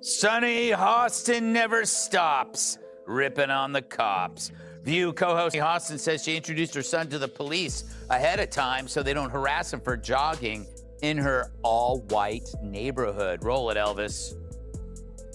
Sunny Hostin never stops ripping on the cops. View co-host Sunny Hostin says she introduced her son to the police ahead of time so they don't harass him for jogging in her all-white neighborhood. Roll it, Elvis.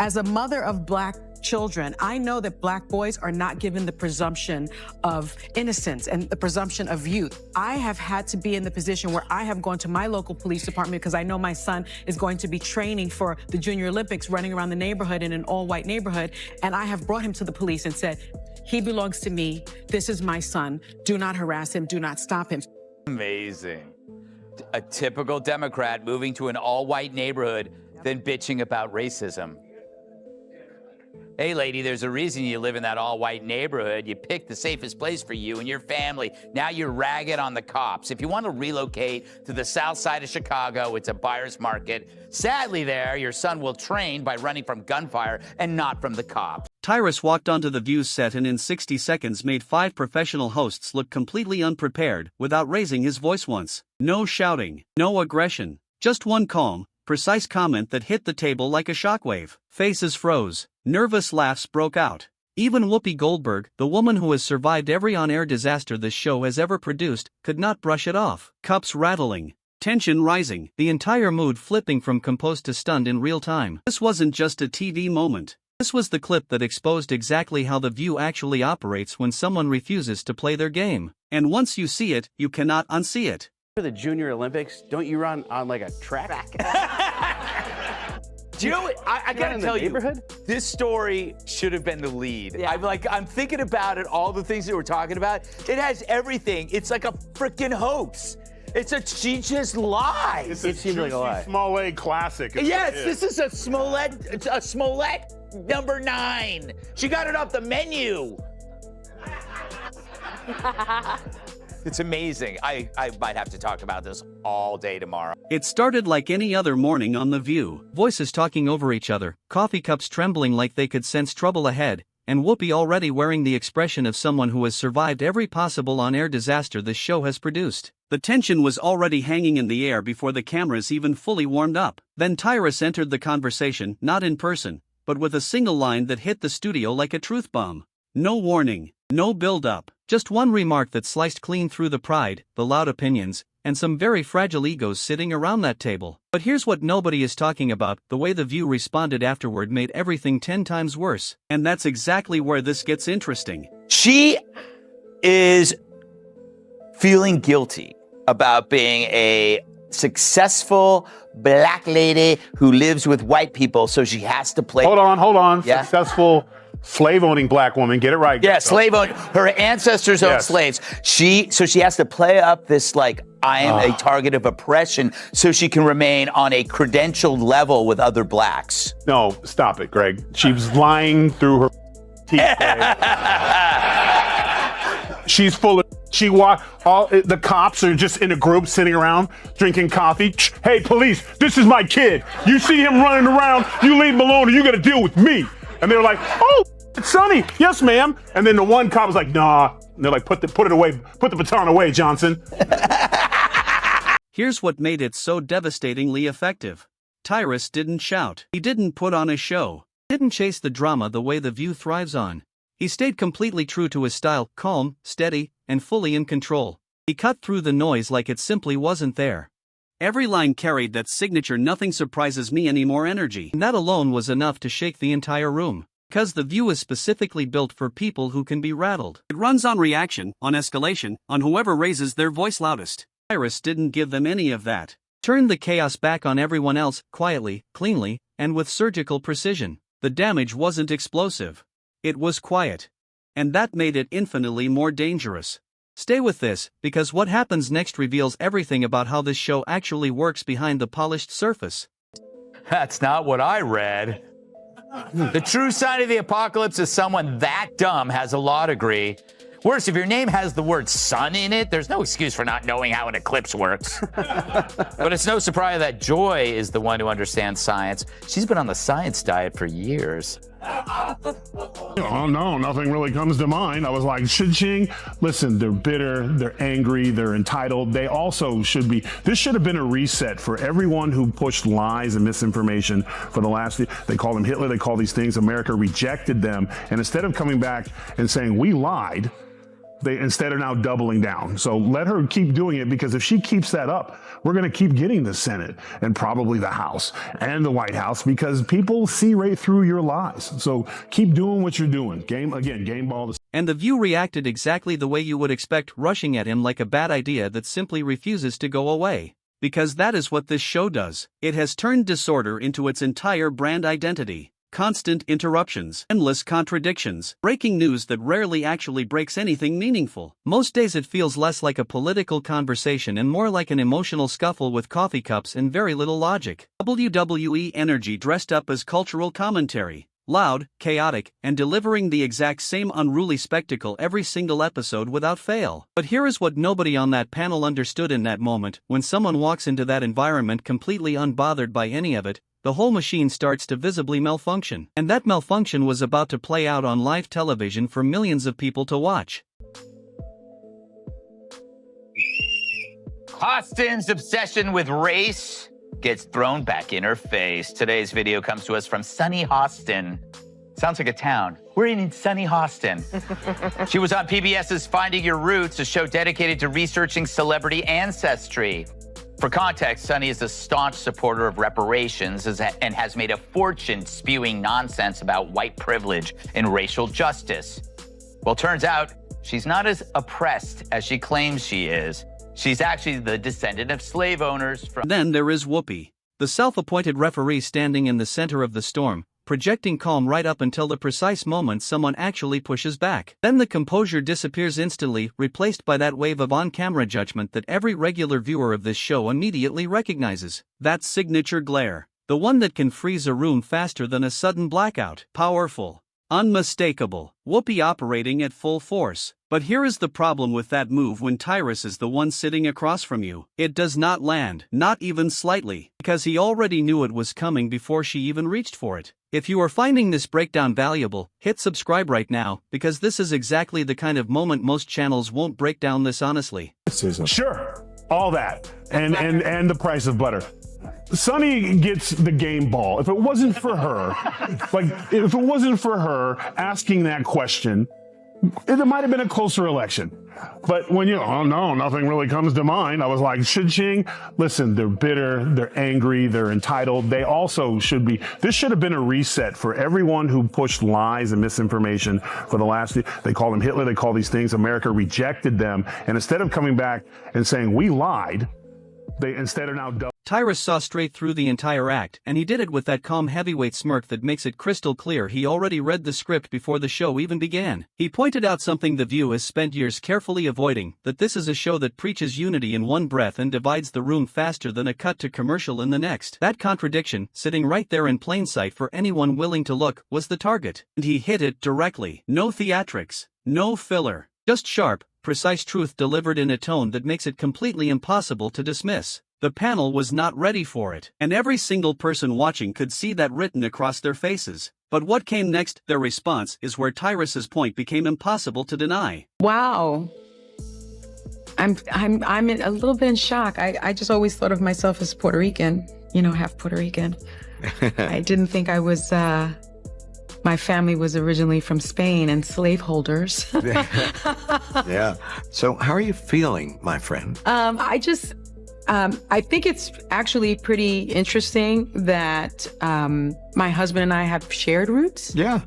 As a mother of Black children, I know that Black boys are not given the presumption of innocence and the presumption of youth. I have had to be in the position where I have gone to my local police department because I know my son is going to be training for the Junior Olympics, running around the neighborhood in an all-white neighborhood, and I have brought him to the police and said, he belongs to me, this is my son, do not harass him, do not stop him. Amazing. A typical Democrat moving to an all-white neighborhood, then bitching about racism. Hey, lady, there's a reason you live in that all-white neighborhood. You picked the safest place for you and your family. Now you're ragged on the cops. If you want to relocate to the south side of Chicago, it's a buyer's market. Sadly there, your son will train by running from gunfire and not from the cops. Tyrus walked onto the View set and in 60 seconds made 5 professional hosts look completely unprepared without raising his voice once. No shouting, no aggression, just one calm, precise comment that hit the table like a shockwave. Faces froze. Nervous laughs broke out. Even Whoopi Goldberg, the woman who has survived every on-air disaster this show has ever produced, could not brush it off. Cups rattling. Tension rising. The entire mood flipping from composed to stunned in real time. This wasn't just a TV moment. This was the clip that exposed exactly how The View actually operates when someone refuses to play their game. And once you see it, you cannot unsee it. For the Junior Olympics, don't you run on like a track? Do you know what? I gotta tell you, this story should have been the lead. Yeah. I'm thinking about it, all the things that we're talking about. It has everything. It's like a freaking hoax. She just lies. It seems like a lie. Smollett classic. Yes, this is a Smollett number 9. She got it off the menu. It's amazing. I might have to talk about this all day tomorrow. It started like any other morning on The View. Voices talking over each other, coffee cups trembling like they could sense trouble ahead, and Whoopi already wearing the expression of someone who has survived every possible on-air disaster this show has produced. The tension was already hanging in the air before the cameras even fully warmed up. Then Tyrus entered the conversation, not in person, but with a single line that hit the studio like a truth bomb. No warning, no build-up, just one remark that sliced clean through the pride, the loud opinions, and some very fragile egos sitting around that table. But here's what nobody is talking about: the way The View responded afterward made everything 10 times worse. And that's exactly where this gets interesting. She is feeling guilty about being a successful Black lady who lives with white people, so she has to play. Hold on. Yeah. Successful slave-owning Black woman. Get it right. Yeah, slave-owning. Her ancestors owned slaves. So she has to play up this, like, I am a target of oppression, so she can remain on a credentialed level with other Blacks. No, stop it, Greg. She was lying through her teeth. She's full of. The cops are just in a group sitting around drinking coffee. Hey, police, this is my kid. You see him running around, you leave him alone, or you got to deal with me. And they're like, oh, it's Sunny. Yes, ma'am. And then the one cop was like, nah. And they're like, put it away. Put the baton away, Johnson. Here's what made it so devastatingly effective. Tyrus didn't shout. He didn't put on a show. He didn't chase the drama the way The View thrives on. He stayed completely true to his style, calm, steady, and fully in control. He cut through the noise like it simply wasn't there. Every line carried that signature "nothing surprises me anymore" energy. And that alone was enough to shake the entire room. Because The View is specifically built for people who can be rattled. It runs on reaction, on escalation, on whoever raises their voice loudest. Tyrus didn't give them any of that. Turned the chaos back on everyone else, quietly, cleanly, and with surgical precision. The damage wasn't explosive. It was quiet. And that made it infinitely more dangerous. Stay with this, because what happens next reveals everything about how this show actually works behind the polished surface. That's not what I read. The true sign of the apocalypse is someone that dumb has a law degree. Worse, if your name has the word sun in it, there's no excuse for not knowing how an eclipse works. But it's no surprise that Joy is the one who understands science. She's been on the science diet for years. Oh no, nothing really comes to mind. I was like, cha-ching. Listen, they're bitter, they're angry, they're entitled. They also should be. This should have been a reset for everyone who pushed lies and misinformation for the last. They call them Hitler. They call these things. America rejected them, and instead of coming back and saying we lied, they instead are now doubling down. So let her keep doing it, because if she keeps that up, we're going to keep getting the Senate and probably the House and the White House, because people see right through your lies. So keep doing what you're doing. Game ball. And The View reacted exactly the way you would expect, rushing at him like a bad idea that simply refuses to go away. Because that is what this show does. It has turned disorder into its entire brand identity. Constant interruptions, endless contradictions, breaking news that rarely actually breaks anything meaningful. Most days it feels less like a political conversation and more like an emotional scuffle with coffee cups and very little logic. WWE energy dressed up as cultural commentary. Loud, chaotic, and delivering the exact same unruly spectacle every single episode without fail. But here is what nobody on that panel understood in that moment. When someone walks into that environment completely unbothered by any of it, the whole machine starts to visibly malfunction. And that malfunction was about to play out on live television for millions of people to watch. Hostin's obsession with race gets thrown back in her face. Today's video comes to us from Sunny Hostin. Sounds like a town. We're in Sunny Hostin. She was on PBS's Finding Your Roots, a show dedicated to researching celebrity ancestry. For context, Sunny is a staunch supporter of reparations and has made a fortune spewing nonsense about white privilege and racial justice. Well, turns out she's not as oppressed as she claims she is. She's actually the descendant of slave owners from... Then there is Whoopi, the self-appointed referee standing in the center of the storm, projecting calm right up until the precise moment someone actually pushes back. Then the composure disappears instantly, replaced by that wave of on-camera judgment that every regular viewer of this show immediately recognizes. That signature glare. The one that can freeze a room faster than a sudden blackout. Powerful. Unmistakable. Whoopi operating at full force. But here is the problem with that move when Tyrus is the one sitting across from you. It does not land, not even slightly, because he already knew it was coming before she even reached for it. If you are finding this breakdown valuable, hit subscribe right now, because this is exactly the kind of moment most channels won't break down this honestly. Sure, all that, and the price of butter. Sunny gets the game ball. If it wasn't for her, if it wasn't for her asking that question, it might have been a closer election. But when oh no, nothing really comes to mind. I was like, cha-ching. Listen, they're bitter, they're angry, they're entitled. They also should be. This should have been a reset for everyone who pushed lies and misinformation for the last. They call them Hitler. They call these things. America rejected them, and instead of coming back and saying we lied, they instead are now. Tyrus saw straight through the entire act, and he did it with that calm heavyweight smirk that makes it crystal clear he already read the script before the show even began. He pointed out something The View has spent years carefully avoiding, that this is a show that preaches unity in one breath and divides the room faster than a cut to commercial in the next. That contradiction, sitting right there in plain sight for anyone willing to look, was the target. And he hit it directly. No theatrics. No filler. Just sharp, precise truth delivered in a tone that makes it completely impossible to dismiss. The panel was not ready for it, and every single person watching could see that written across their faces. But what came next, their response, is where Tyrus's point became impossible to deny. Wow. I'm in a little bit in shock. I just always thought of myself as Puerto Rican, half Puerto Rican. I didn't think I was, my family was originally from Spain and slaveholders. Yeah. So how are you feeling, my friend? I think it's actually pretty interesting that my husband and I have shared roots. Yeah.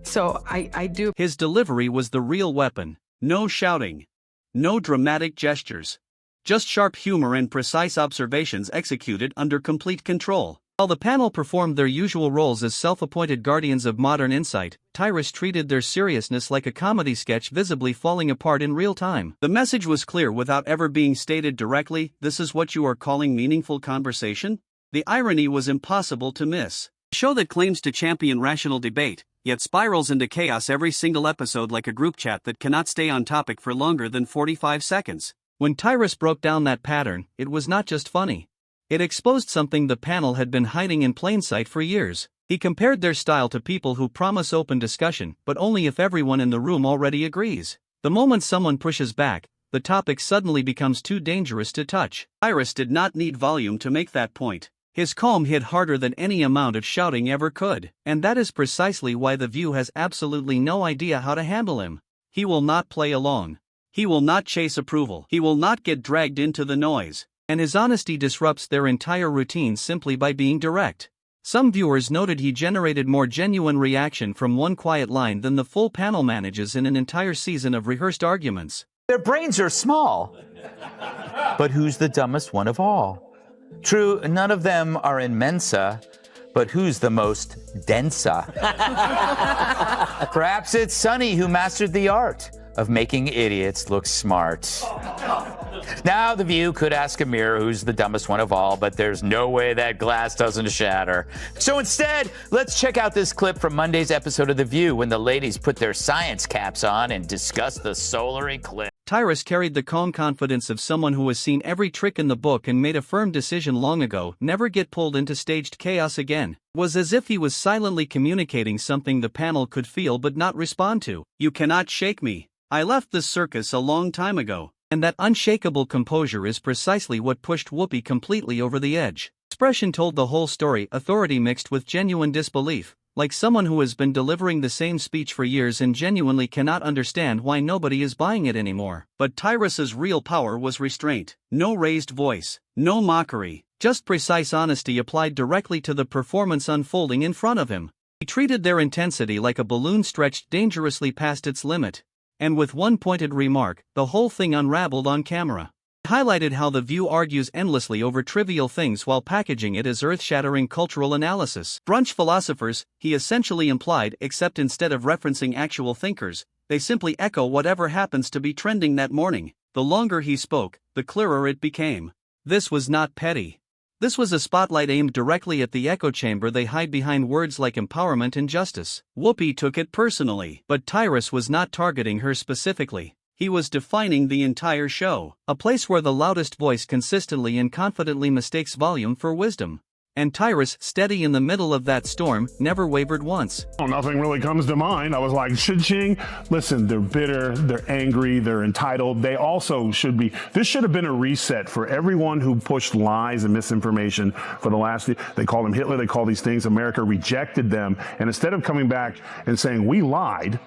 So I do. His delivery was the real weapon. No shouting. No dramatic gestures. Just sharp humor and precise observations executed under complete control. While the panel performed their usual roles as self-appointed guardians of modern insight, Tyrus treated their seriousness like a comedy sketch visibly falling apart in real time. The message was clear without ever being stated directly. This is what you are calling meaningful conversation? The irony was impossible to miss. A show that claims to champion rational debate, yet spirals into chaos every single episode like a group chat that cannot stay on topic for longer than 45 seconds. When Tyrus broke down that pattern, it was not just funny. It exposed something the panel had been hiding in plain sight for years. He compared their style to people who promise open discussion, but only if everyone in the room already agrees. The moment someone pushes back, the topic suddenly becomes too dangerous to touch. Tyrus did not need volume to make that point. His calm hit harder than any amount of shouting ever could, and that is precisely why The View has absolutely no idea how to handle him. He will not play along. He will not chase approval. He will not get dragged into the noise. And his honesty disrupts their entire routine simply by being direct. Some viewers noted he generated more genuine reaction from one quiet line than the full panel manages in an entire season of rehearsed arguments. Their brains are small. But who's the dumbest one of all? True, none of them are in Mensa, but who's the most densa? Perhaps it's Sunny who mastered the art of making idiots look smart. Now, The View could ask a mirror who's the dumbest one of all, but there's no way that glass doesn't shatter. So instead, let's check out this clip from Monday's episode of The View when the ladies put their science caps on and discuss the solar eclipse. Tyrus carried the calm confidence of someone who has seen every trick in the book and made a firm decision long ago, never get pulled into staged chaos again. It was as if he was silently communicating something the panel could feel but not respond to. You cannot shake me. I left this circus a long time ago. And that unshakable composure is precisely what pushed Whoopi completely over the edge. Expression told the whole story, authority mixed with genuine disbelief, like someone who has been delivering the same speech for years and genuinely cannot understand why nobody is buying it anymore. But Tyrus's real power was restraint. No raised voice, no mockery, just precise honesty applied directly to the performance unfolding in front of him. He treated their intensity like a balloon stretched dangerously past its limit. And with one pointed remark, the whole thing unraveled on camera. It highlighted how The View argues endlessly over trivial things while packaging it as earth-shattering cultural analysis. Brunch philosophers, he essentially implied, except instead of referencing actual thinkers, they simply echo whatever happens to be trending that morning. The longer he spoke, the clearer it became. This was not petty. This was a spotlight aimed directly at the echo chamber they hide behind words like empowerment and justice. Whoopi took it personally, but Tyrus was not targeting her specifically. He was defining the entire show, a place where the loudest voice consistently and confidently mistakes volume for wisdom. And Tyrus, steady in the middle of that storm, never wavered once. Oh, nothing really comes to mind. I was like, cha-ching. Listen, they're bitter, they're angry, they're entitled. They also should be. This should have been a reset for everyone who pushed lies and misinformation for the last. They call them Hitler, they call these things. America rejected them. And instead of coming back and saying, we lied,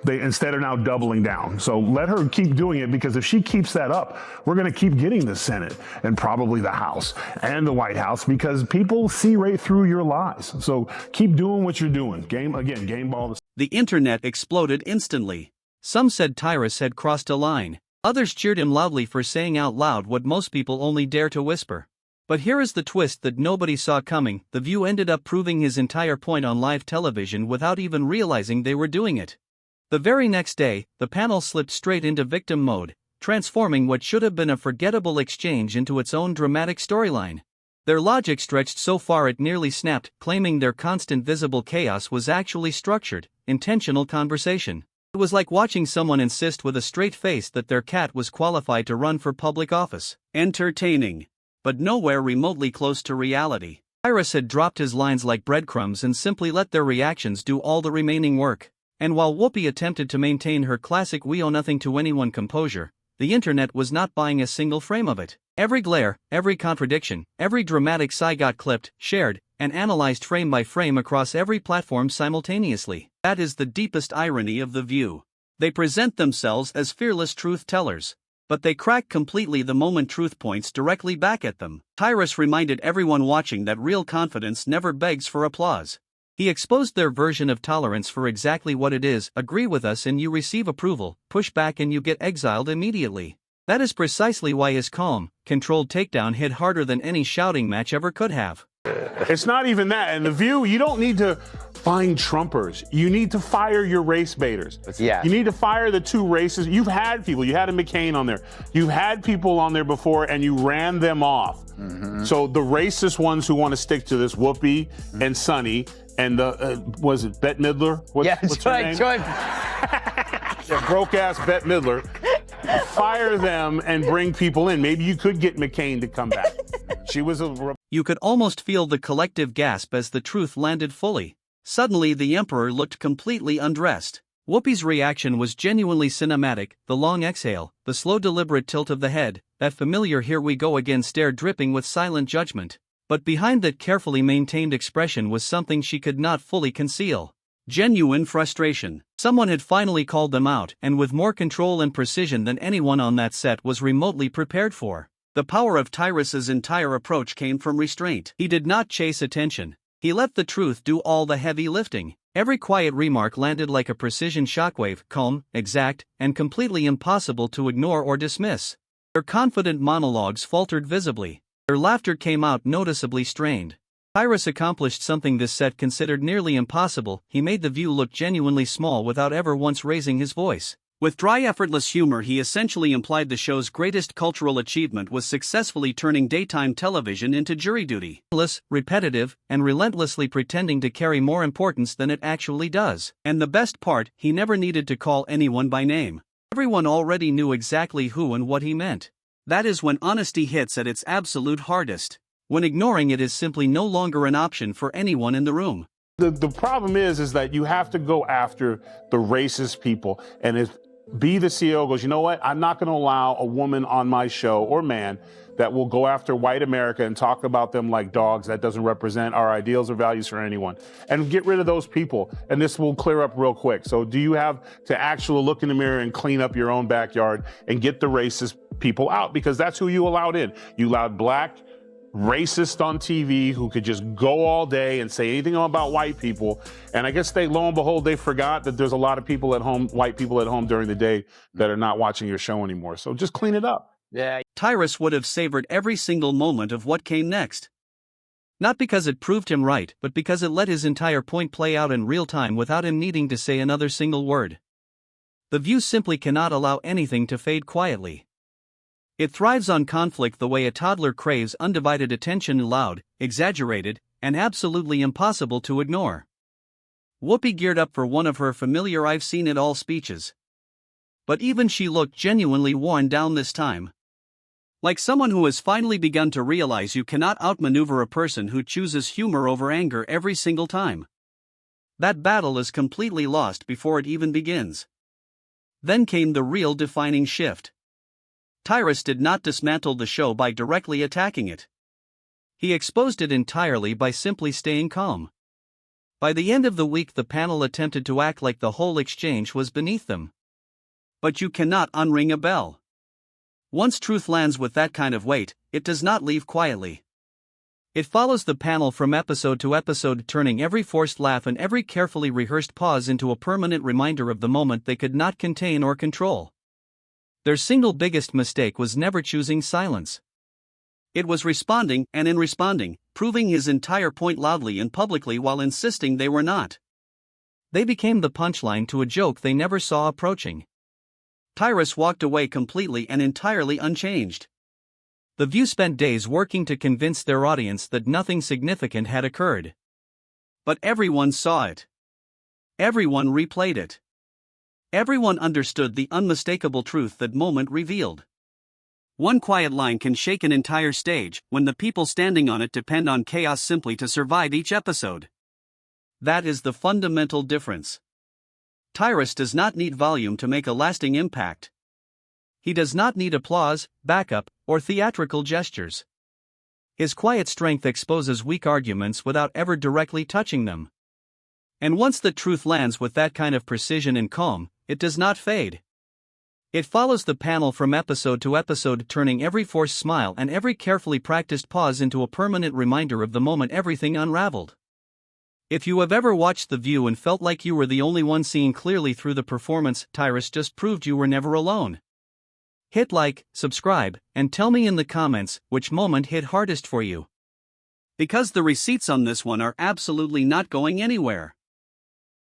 they instead are now doubling down. So let her keep doing it, because if she keeps that up, we're going to keep getting the Senate and probably the House and the White House, because people see right through your lies. So keep doing what you're doing. Game ball. The internet exploded instantly. Some said Tyrus had crossed a line. Others cheered him loudly for saying out loud what most people only dare to whisper. But here is the twist that nobody saw coming. The View ended up proving his entire point on live television without even realizing they were doing it. The very next day, the panel slipped straight into victim mode, transforming what should have been a forgettable exchange into its own dramatic storyline. Their logic stretched so far it nearly snapped, claiming their constant visible chaos was actually structured, intentional conversation. It was like watching someone insist with a straight face that their cat was qualified to run for public office. Entertaining, but nowhere remotely close to reality. Tyrus had dropped his lines like breadcrumbs and simply let their reactions do all the remaining work. And while Whoopi attempted to maintain her classic we owe nothing to anyone composure, the internet was not buying a single frame of it. Every glare, every contradiction, every dramatic sigh got clipped, shared, and analyzed frame by frame across every platform simultaneously. That is the deepest irony of The View. They present themselves as fearless truth tellers, but they crack completely the moment truth points directly back at them. Tyrus reminded everyone watching that real confidence never begs for applause. He exposed their version of tolerance for exactly what it is: agree with us and you receive approval, push back and you get exiled immediately. That is precisely why his calm, controlled takedown hit harder than any shouting match ever could have. It's not even that. In The View, you don't need to find Trumpers. You need to fire your race baiters. Yeah. You need to fire the two races. You've had people. You had a McCain on there. You've had people on there before, and you ran them off. Mm-hmm. So the racist ones who want to stick to this, Whoopi and Sunny, and the, was it Bette Midler? What's her name? Yeah, broke-ass Bette Midler. Fire them and bring people in. Maybe you could get McCain to come back. She was a You could almost feel the collective gasp as the truth landed fully. Suddenly the Emperor looked completely undressed. Whoopi's reaction was genuinely cinematic, the long exhale, the slow deliberate tilt of the head, that familiar "here we go again" stare dripping with silent judgment. But behind that carefully maintained expression was something she could not fully conceal. Genuine frustration. Someone had finally called them out, and with more control and precision than anyone on that set was remotely prepared for. The power of Tyrus's entire approach came from restraint. He did not chase attention. He let the truth do all the heavy lifting. Every quiet remark landed like a precision shockwave, calm, exact, and completely impossible to ignore or dismiss. Their confident monologues faltered visibly. Their laughter came out noticeably strained. Tyrus accomplished something this set considered nearly impossible. He made the View look genuinely small without ever once raising his voice. With dry, effortless humor, he essentially implied the show's greatest cultural achievement was successfully turning daytime television into jury duty. Repetitive, and relentlessly pretending to carry more importance than it actually does. And the best part, he never needed to call anyone by name. Everyone already knew exactly who and what he meant. That is when honesty hits at its absolute hardest. When ignoring it is simply no longer an option for anyone in the room. The problem is that you have to go after the racist people. And if the CEO goes, you know what, I'm not going to allow a woman on my show, or man, that will go after white America and talk about them like dogs. That doesn't represent our ideals or values for anyone. And get rid of those people. And this will clear up real quick. So do you have to actually look in the mirror and clean up your own backyard and get the racist people out? Because that's who you allowed in. You allowed black racist on TV who could just go all day and say anything about white people. And I guess lo and behold, they forgot that there's a lot of people at home, white people at home during the day, that are not watching your show anymore. So just clean it up. Yeah. Tyrus would have savored every single moment of what came next. Not because it proved him right, but because it let his entire point play out in real time without him needing to say another single word. The View simply cannot allow anything to fade quietly. It thrives on conflict the way a toddler craves undivided attention, loud, exaggerated, and absolutely impossible to ignore. Whoopi geared up for one of her familiar "I've seen it all" speeches. But even she looked genuinely worn down this time. Like someone who has finally begun to realize you cannot outmaneuver a person who chooses humor over anger every single time. That battle is completely lost before it even begins. Then came the real defining shift. Tyrus did not dismantle the show by directly attacking it. He exposed it entirely by simply staying calm. By the end of the week, the panel attempted to act like the whole exchange was beneath them. But you cannot unring a bell. Once truth lands with that kind of weight, it does not leave quietly. It follows the panel from episode to episode, turning every forced laugh and every carefully rehearsed pause into a permanent reminder of the moment they could not contain or control. Their single biggest mistake was never choosing silence. It was responding, and in responding, proving his entire point loudly and publicly while insisting they were not. They became the punchline to a joke they never saw approaching. Tyrus walked away completely and entirely unchanged. The View spent days working to convince their audience that nothing significant had occurred. But everyone saw it. Everyone replayed it. Everyone understood the unmistakable truth that moment revealed. One quiet line can shake an entire stage when the people standing on it depend on chaos simply to survive each episode. That is the fundamental difference. Tyrus does not need volume to make a lasting impact. He does not need applause, backup, or theatrical gestures. His quiet strength exposes weak arguments without ever directly touching them. And once the truth lands with that kind of precision and calm, it does not fade. It follows the panel from episode to episode, turning every forced smile and every carefully practiced pause into a permanent reminder of the moment everything unraveled. If you have ever watched The View and felt like you were the only one seeing clearly through the performance, Tyrus just proved you were never alone. Hit like, subscribe, and tell me in the comments which moment hit hardest for you. Because the receipts on this one are absolutely not going anywhere.